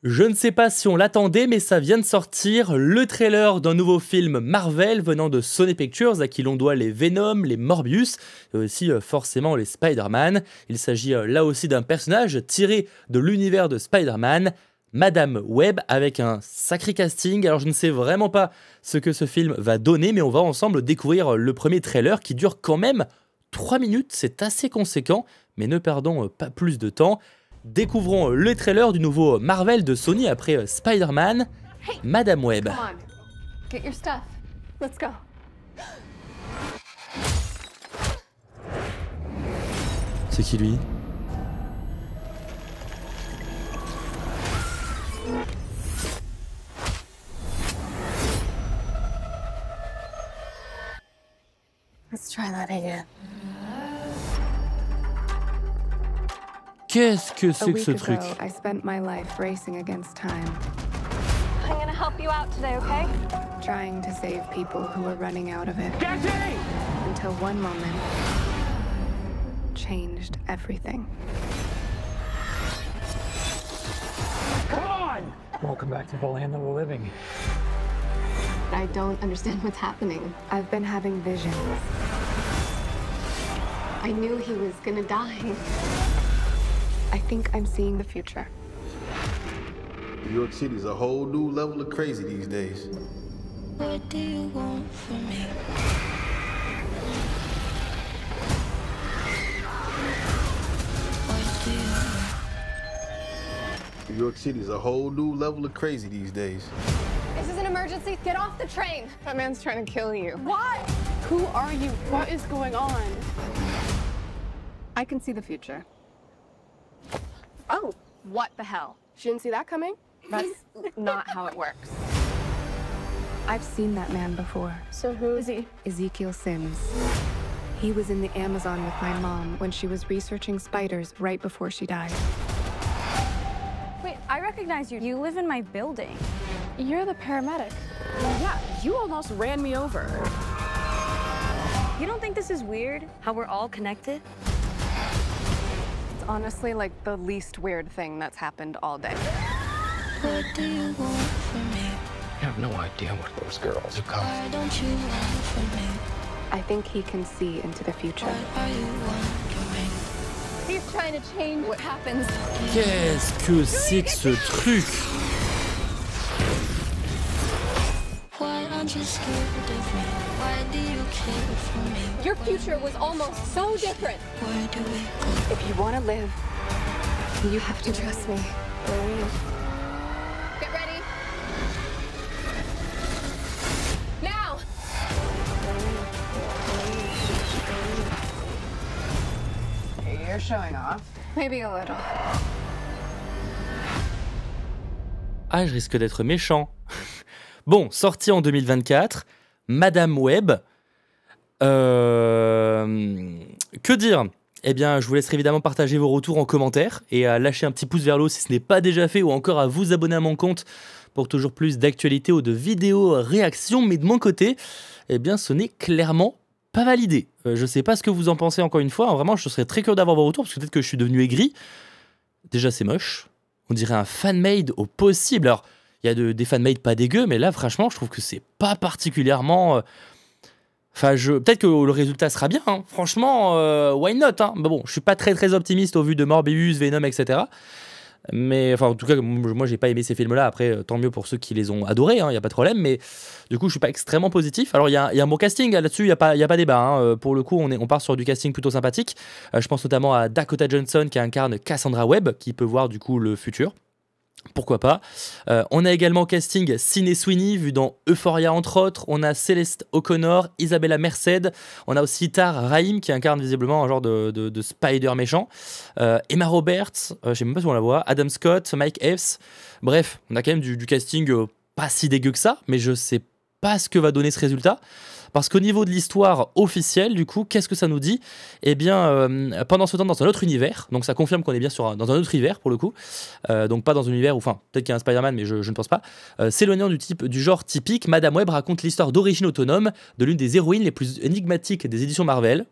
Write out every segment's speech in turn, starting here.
Je ne sais pas si on l'attendait, mais ça vient de sortir, le trailer d'un nouveau film Marvel venant de Sony Pictures, à qui l'on doit les Venom, les Morbius, et aussi forcément les Spider-Man. Il s'agit là aussi d'un personnage tiré de l'univers de Spider-Man, Madame Web, avec un sacré casting. Alors je ne sais vraiment pas ce que ce film va donner, mais on va ensemble découvrir le premier trailer qui dure quand même 3 minutes, c'est assez conséquent, mais ne perdons pas plus de temps. Découvrons le trailer du nouveau Marvel de Sony après Spider-Man, Madame Web. Come on. Get your stuff. Let's go. C'est qui lui? Let's try that again. Qu'est-ce que c'est que ce A week truc? ago, I spent my life racing against time, I'm gonna help you out today, okay? trying to save people who were running out of it. Until one moment changed everything. Welcome back to the land of the living. I don't understand what's happening. I've been having visions. I knew he was gonna die. I think I'm seeing the future. New York City's a whole new level of crazy these days. What do you want from me? What do you want? New York City's a whole new level of crazy these days. This is an emergency. Get off the train. That man's trying to kill you. What? Who are you? What is going on? I can see the future. Oh, what the hell? She didn't see that coming? That's not how it works. I've seen that man before. So who is he? Ezekiel Sims. He was in the Amazon with my mom when she was researching spiders right before she died. Wait, I recognize you. You live in my building. You're the paramedic. Yeah, you almost ran me over. You don't think this is weird? How we're all connected? It's honestly like the least weird thing that's happened all day. What do you want from me? I have no idea what those girls have come. Why don't you want from me? I think he can see into the future. What are you wondering? He's trying to change what happens. Qu'est-ce que c'est que ce truc? Why aren't you scared of me? Why do you care for me? Your future was almost so different. Where do we go? If you want to live, you have to trust me. Get ready. Now. You're showing off. Maybe a little. Ah, je risque d'être méchant. Bon, sorti en 2024, Madame Web. Que dire? Eh bien, je vous laisserai évidemment partager vos retours en commentaire et à lâcher un petit pouce vers le haut si ce n'est pas déjà fait ou encore à vous abonner à mon compte pour toujours plus d'actualités ou de vidéos réactions. Mais de mon côté, eh bien, ce n'est clairement pas validé. Je sais pas ce que vous en pensez encore une fois. Vraiment, je serais très curieux d'avoir vos retours parce que peut-être que je suis devenu aigri. Déjà, c'est moche. On dirait un fan-made au possible. Alors, il y a des fan-made pas dégueux, mais là, franchement, je trouve que c'est pas particulièrement... Enfin, peut-être que le résultat sera bien, hein. Franchement, why not, hein. Mais bon, je suis pas très optimiste au vu de Morbius, Venom, etc. Mais enfin, en tout cas, moi, j'ai pas aimé ces films-là. Après, tant mieux pour ceux qui les ont adorés, hein, y a pas de problème. Mais du coup, je suis pas extrêmement positif. Alors, il y a un bon casting là-dessus, y a pas débat, hein. Pour le coup, on part sur du casting plutôt sympathique. Je pense notamment à Dakota Johnson qui incarne Cassandra Webb, qui peut voir du coup le futur. Pourquoi pas. On a également casting Sydney Sweeney, vu dans Euphoria entre autres. On a Céleste O'Connor, Isabella Merced. On a aussi Tar Rahim qui incarne visiblement un genre de Spider méchant. Emma Roberts, je sais même pas si on la voit. Adam Scott, Mike Epps. Bref, on a quand même du casting pas si dégueu que ça, mais je sais pas ce que va donner ce résultat. Parce qu'au niveau de l'histoire officielle, du coup, qu'est-ce que ça nous dit? Eh bien, pendant ce temps, dans un autre univers, donc ça confirme qu'on est bien dans un autre univers, pour le coup, donc pas dans un univers où, enfin, peut-être qu'il y a un Spider-Man, mais je ne pense pas, s'éloignant du genre typique, Madame Web raconte l'histoire d'origine autonome de l'une des héroïnes les plus énigmatiques des éditions Marvel.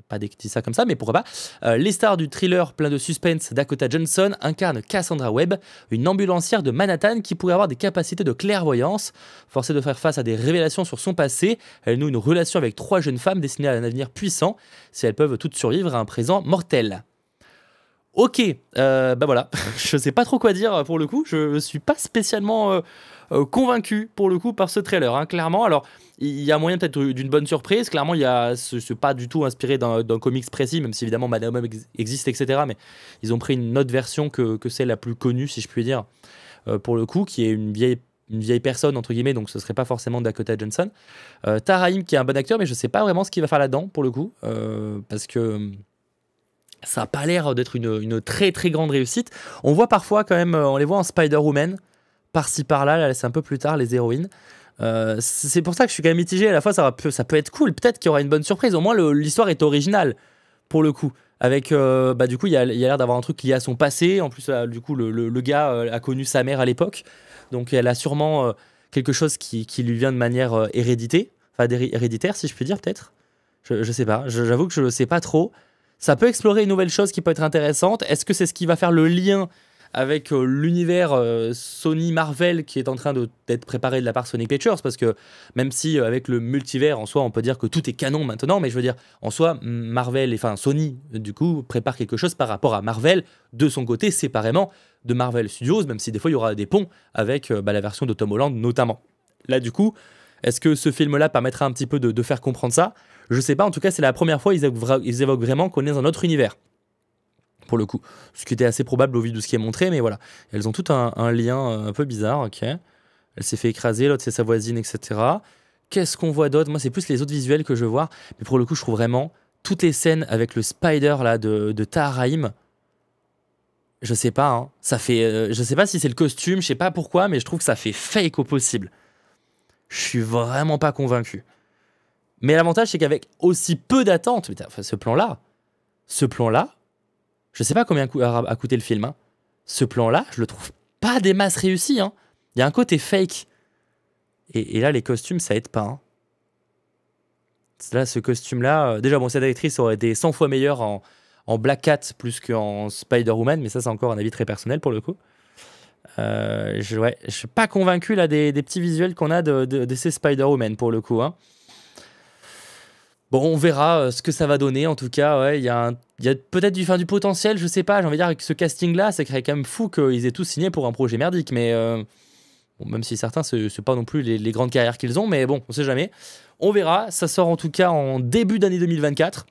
pas dit ça comme ça, mais pourquoi pas. Les stars du thriller plein de suspense, Dakota Johnson incarne Cassandra Webb, une ambulancière de Manhattan qui pourrait avoir des capacités de clairvoyance. Forcée de faire face à des révélations sur son passé, elle noue une relation avec 3 jeunes femmes destinées à un avenir puissant, si elles peuvent toutes survivre à un présent mortel. Ok, bah voilà, je sais pas trop quoi dire pour le coup, je suis pas spécialement convaincu pour le coup par ce trailer, hein, clairement. Alors, il y a moyen peut-être d'une bonne surprise, clairement, c'est pas du tout inspiré d'un comics précis, même si évidemment Madame Web existe, etc. Mais ils ont pris une autre version que celle la plus connue, si je puis dire, pour le coup, qui est une vieille personne, entre guillemets, donc ce serait pas forcément Dakota Johnson. Tahar qui est un bon acteur, mais je sais pas vraiment ce qu'il va faire là-dedans, pour le coup, parce que ça n'a pas l'air d'être une très très grande réussite. On voit parfois quand même, on les voit en Spider-Woman, par-ci par-là, là c'est un peu plus tard, les héroïnes. C'est pour ça que je suis quand même mitigé. À la fois, ça peut être cool, peut-être qu'il y aura une bonne surprise. Au moins, l'histoire est originale, pour le coup. Avec, du coup, il y a l'air d'avoir un truc lié à son passé. En plus, du coup, le gars a connu sa mère à l'époque. Donc, elle a sûrement quelque chose qui lui vient de manière héréditaire, si je puis dire, peut-être. Je sais pas. J'avoue que je ne sais pas trop. Ça peut explorer une nouvelle chose qui peut être intéressante. Est-ce que c'est ce qui va faire le lien avec l'univers Sony Marvel qui est en train d'être préparé de la part Sony Pictures? Parce que même si avec le multivers en soi on peut dire que tout est canon maintenant, mais je veux dire en soi Sony du coup prépare quelque chose par rapport à Marvel de son côté séparément de Marvel Studios, même si des fois il y aura des ponts avec la version de Tom Holland notamment. Là du coup, est-ce que ce film-là permettra un petit peu de faire comprendre ça? Je sais pas, en tout cas c'est la première fois ils évoquent vraiment qu'on est dans un autre univers. Pour le coup, ce qui était assez probable au vu de ce qui est montré, mais voilà, elles ont tout un lien un peu bizarre, ok. Elle s'est fait écraser, l'autre c'est sa voisine, etc. Qu'est-ce qu'on voit d'autre? Moi c'est plus les autres visuels que je vois, mais pour le coup je trouve vraiment toutes les scènes avec le spider là de Tahar, je sais pas, hein, ça fait, je sais pas si c'est le costume, je sais pas pourquoi, mais je trouve que ça fait fake au possible. Je suis vraiment pas convaincu. Mais l'avantage c'est qu'avec aussi peu d'attente, ce plan-là, je sais pas combien a coûté le film. Hein. Ce plan-là, je le trouve pas des masses réussi. Hein. Il y a un côté fake. Et là, les costumes, ça aide pas. Hein. Là, ce costume-là... déjà, bon, cette actrice aurait été 100 fois meilleure en Black Cat plus qu'en Spider-Woman. Mais ça, c'est encore un avis très personnel pour le coup. Je suis pas convaincu là, des petits visuels qu'on a de ces Spider-Woman pour le coup. Hein. Bon, on verra ce que ça va donner. En tout cas, ouais, il y a peut-être du potentiel, je sais pas. J'ai envie de dire, avec ce casting-là, c'est quand même fou qu'ils aient tous signé pour un projet merdique. Mais bon, même si certains, c'est pas non plus les grandes carrières qu'ils ont. Mais bon, on sait jamais. On verra. Ça sort en tout cas en début d'année 2024.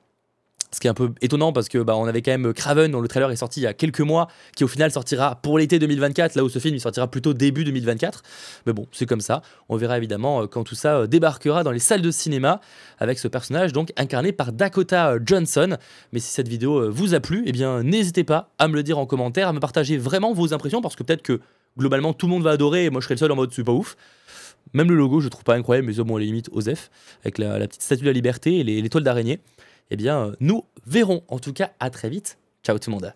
Ce qui est un peu étonnant parce que on avait quand même Kraven dont le trailer est sorti il y a quelques mois, qui au final sortira pour l'été 2024, là où ce film il sortira plutôt début 2024. Mais bon, c'est comme ça. On verra évidemment quand tout ça débarquera dans les salles de cinéma avec ce personnage donc incarné par Dakota Johnson. Mais si cette vidéo vous a plu, eh bien n'hésitez pas à me le dire en commentaire, à me partager vraiment vos impressions parce que peut-être que globalement tout le monde va adorer et moi je serai le seul en mode c'est pas ouf. Même le logo je trouve pas incroyable, mais bon les limites Osef avec la petite statue de la liberté et l'étoile d'araignée. Eh bien, nous verrons. En tout cas, à très vite. Ciao tout le monde.